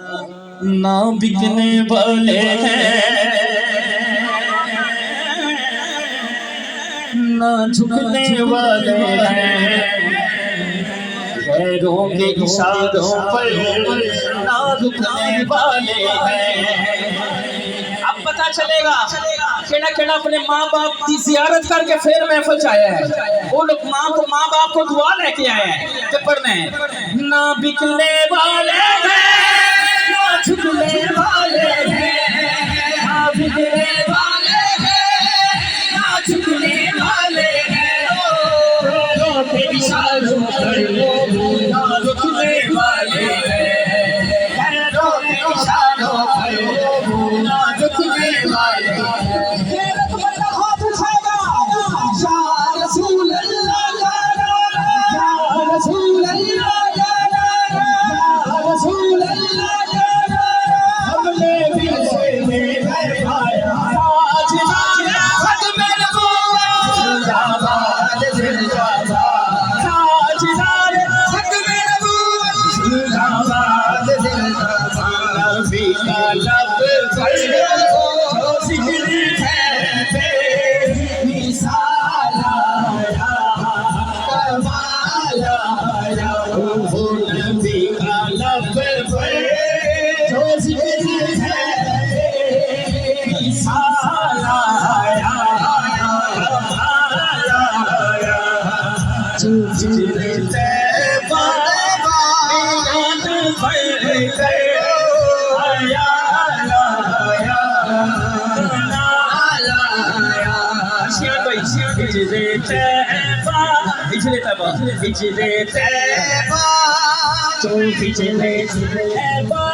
ना बिकने वाले हैं ना झुकने वाले हैं, गैरों के इशारों पर ना रुकने वाले हैं। अब पता चलेगा केड़ा केड़ा अपने माँ बाप की जियारत करके फिर महफिल आया है। वो लोग माँ बाप को दुआ लेके आए हैं कि पढ़ने ना बिकने वाले हैं ना झुकने वाले हैं, ना बिकने वाले हैं ना झुकने वाले हैं, गैरों के इशारों पर ना रुकने वाले हैं, गैरों के इशारों पर ना रुकने वाले हैं। पिछले तैबा तो पिछले तैबा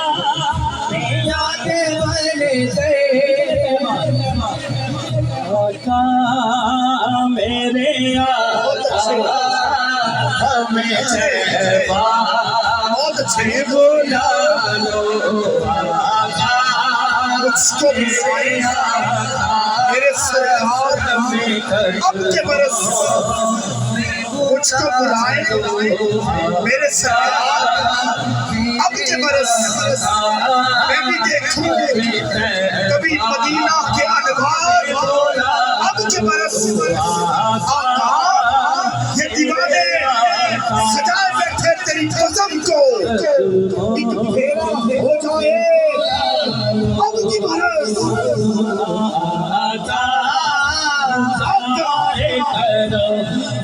याद वाले तैबा आका मेरे आका हमें तैबा बहुत अच्छे बुला लो आका मुझको मेरे सरकार में अब के बरस मुझको बुलाए मेरे सरकार अब के बरस मैं भी देखूं कभी मदीना के अनवार अब के बरस। आका ये दीवाने सजाए बैठे तेरी कसम को एक फेरा हो जाए अब की बरस।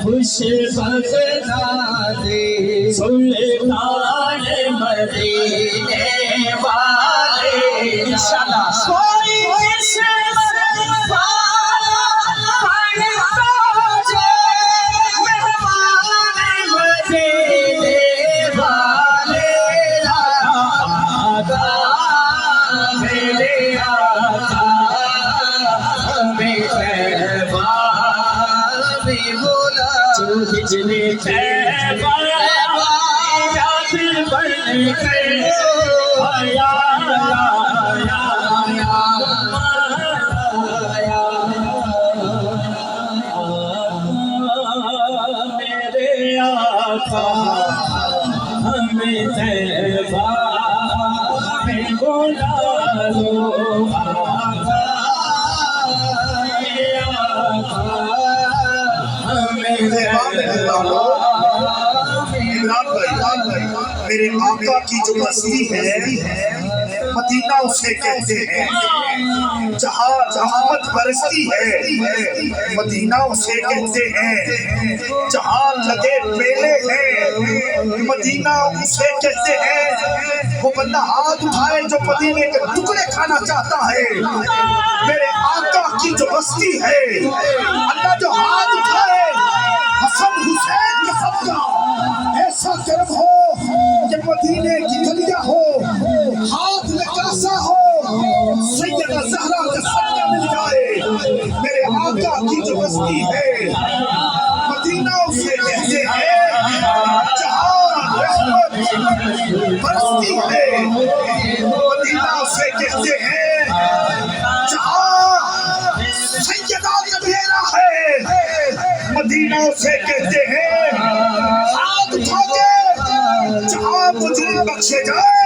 खुश बगदादे सुल्तान मदीने वाले इंशाअल्लाह कोई किस्मत वाला पढ़ता जे मेहमान मदीने वाले आका मेरे आका हमें तैबा पिछले तैबा याद बन गए आया मेरे आका हमें तैबा में बुला लो आका मेरे आका की जो बस्ती है मदीना उसे कहते हैं, जहाँ रहमत बरसती है मदीना उसे कहते हैं, जहाँ लगे मेले हैं मदीना उसे कहते हैं। वो बंदा हाथ उठाए जो मदीने के टुकड़े खाना चाहता है, मेरे आका की जो बस्ती है अल्लाह जो हाथ उठाए हसन हुसैन के सबका ऐसा कर्म हो कि मदीने की गलियां हो हाथ में कासा हो सैयदा ज़हरा का सदका मिल जाए। मेरे आका की जो बस्ती है मदीना उसे कहते हैं, जहाँ रहमत बरसती है मदीना उसे कहते हैं, जहाँ सैयदा नबीरा है मदीना उसे कहते हैं। हाथ उठा के जहाँ मुझे बख्शे जाए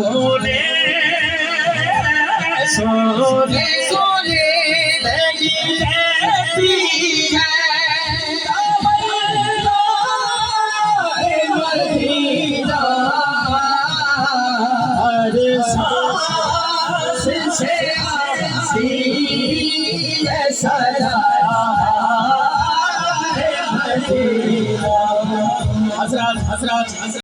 सोने सोने सोने लगी रहती है मदीना हर सांस से हंसी है सदा है मदीना। हज़रत